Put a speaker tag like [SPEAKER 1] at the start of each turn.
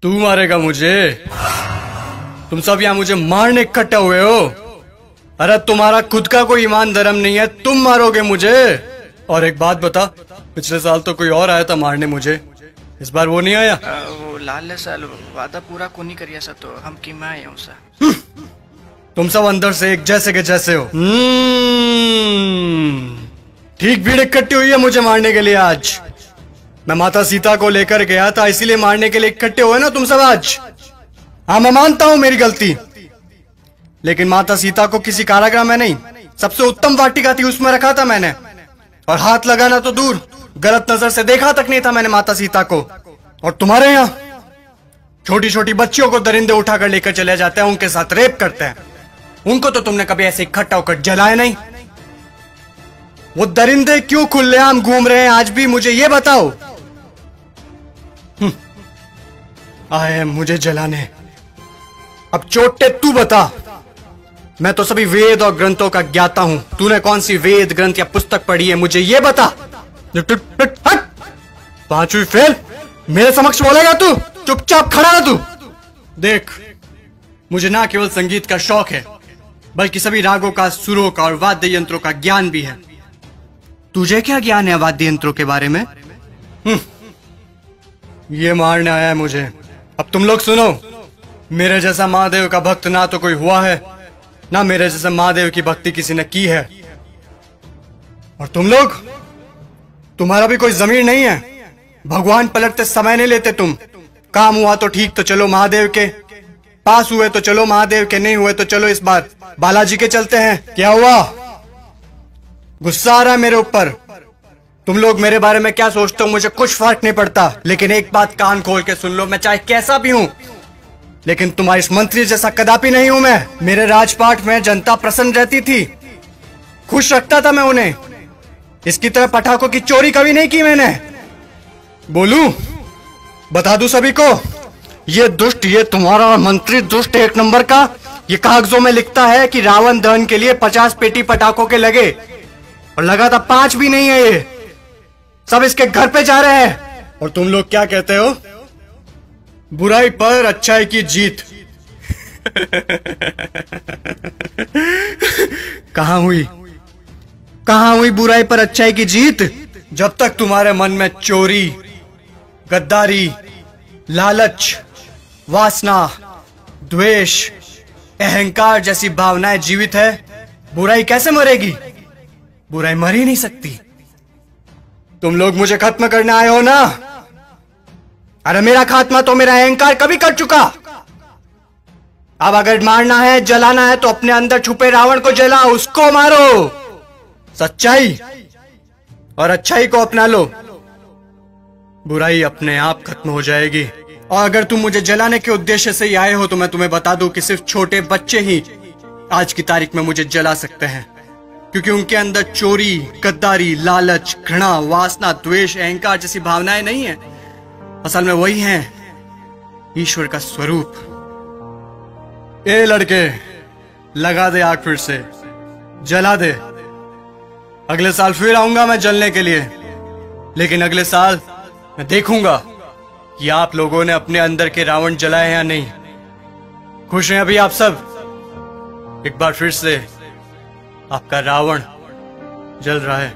[SPEAKER 1] तू मारेगा मुझे? तुम सब यहाँ मुझे मारने इकट्ठे हुए हो? अरे तुम्हारा खुद का कोई ईमान धर्म नहीं है, तुम मारोगे मुझे? और एक बात बता, पिछले साल तो कोई और आया था मारने मुझे, इस बार वो नहीं आया?
[SPEAKER 2] वो लाल साल वादा पूरा को नहीं करिया सा तो हम की मैं आया हूँ सा।
[SPEAKER 1] तुम सब अंदर से एक जैसे के जैसे हो। ठीक भीड़ इकट्ठी हुई है मुझे मारने के लिए आज। मैं माता सीता को लेकर गया था, इसीलिए मारने के लिए इकट्ठे हुए ना तुम सब आज। हाँ, मैं मानता हूं मेरी गलती, लेकिन माता सीता को किसी कारागृह में नहीं, सबसे उत्तम वाटिका थी उसमें रखा था मैंने। और हाथ लगाना तो दूर, गलत नजर से देखा तक नहीं था मैंने माता सीता को। और तुम्हारे यहाँ छोटी छोटी बच्चियों को दरिंदे उठाकर लेकर चले जाते हैं, उनके साथ रेप करते हैं। उनको तो तुमने कभी ऐसे इकट्ठा होकर जलाया नहीं। वो दरिंदे क्यों खुलेआम घूम रहे हैं आज भी, मुझे ये बताओ। आए मुझे जलाने। अब चोटे तू बता। मैं तो सभी वेद और ग्रंथों का ज्ञाता हूं, तूने कौन सी वेद ग्रंथ या पुस्तक पढ़ी है, मुझे ये बता। 5वीं फेल मेरे समक्ष बोलेगा तू? चुपचाप खड़ा रह तू। देख, मुझे ना केवल संगीत का शौक है, बल्कि सभी रागों का, सुरों का और वाद्य यंत्रों का ज्ञान भी है। तुझे क्या ज्ञान है वाद्य यंत्रों के बारे में? ये मारने आया है मुझे। अब तुम लोग सुनो, मेरे जैसा महादेव का भक्त ना तो कोई हुआ है, ना मेरे जैसा महादेव की भक्ति किसी ने की है। और तुम लोग, तुम्हारा भी कोई जमीर नहीं है। भगवान पलटते समय नहीं लेते तुम। काम हुआ तो ठीक, तो चलो महादेव के पास, हुए तो चलो महादेव के, नहीं हुए तो चलो इस बार बालाजी के चलते हैं। क्या हुआ? गुस्सा आ रहा है मेरे ऊपर? तुम लोग मेरे बारे में क्या सोचते हो मुझे कुछ फर्क नहीं पड़ता, लेकिन एक बात कान खोल के सुन लो, मैं चाहे कैसा भी हूं, लेकिन तुम्हारे इस मंत्री जैसा कदापि नहीं हूं मैं। मेरे राजपाट में जनता प्रसन्न रहती थी, खुश रखता था मैं उन्हें। इसकी तरह पटाखों की चोरी कभी नहीं की मैंने। बोलूं, बता दूं सभी को, ये दुष्ट, ये तुम्हारा मंत्री दुष्ट एक नंबर का, ये कागजों में लिखता है कि रावण दहन के लिए 50 पेटी पटाखों के लगे, और लगा था 5 भी नहीं है, ये सब इसके घर पे जा रहे हैं। और तुम लोग क्या कहते हो? बुराई पर अच्छाई की जीत। कहां हुई, कहां हुई बुराई पर अच्छाई की जीत? जब तक तुम्हारे मन में चोरी, गद्दारी, लालच, वासना, द्वेष, अहंकार जैसी भावनाएं जीवित है, बुराई कैसे मरेगी? बुराई मर ही नहीं सकती। तुम लोग मुझे खत्म करने आए हो ना? अरे मेरा खात्मा तो मेरा अहंकार कभी कर चुका। अब अगर मारना है, जलाना है, तो अपने अंदर छुपे रावण को जलाओ, उसको मारो। सच्चाई और अच्छाई को अपना लो, बुराई अपने आप खत्म हो जाएगी। और अगर तुम मुझे जलाने के उद्देश्य से ही आए हो, तो मैं तुम्हें बता दूं कि सिर्फ छोटे बच्चे ही आज की तारीख में मुझे जला सकते हैं, क्योंकि उनके अंदर चोरी, गद्दारी, लालच, घृणा, वासना, द्वेष, अहंकार जैसी भावनाएं नहीं है। असल में वही हैं ईश्वर का स्वरूप। ए लड़के, लगा दे आग, फिर से जला दे। अगले साल फिर आऊंगा मैं जलने के लिए, लेकिन अगले साल मैं देखूंगा कि आप लोगों ने अपने अंदर के रावण जलाए या नहीं। खुश हैं अभी आप सब? एक बार फिर से आपका रावण जल रहा है।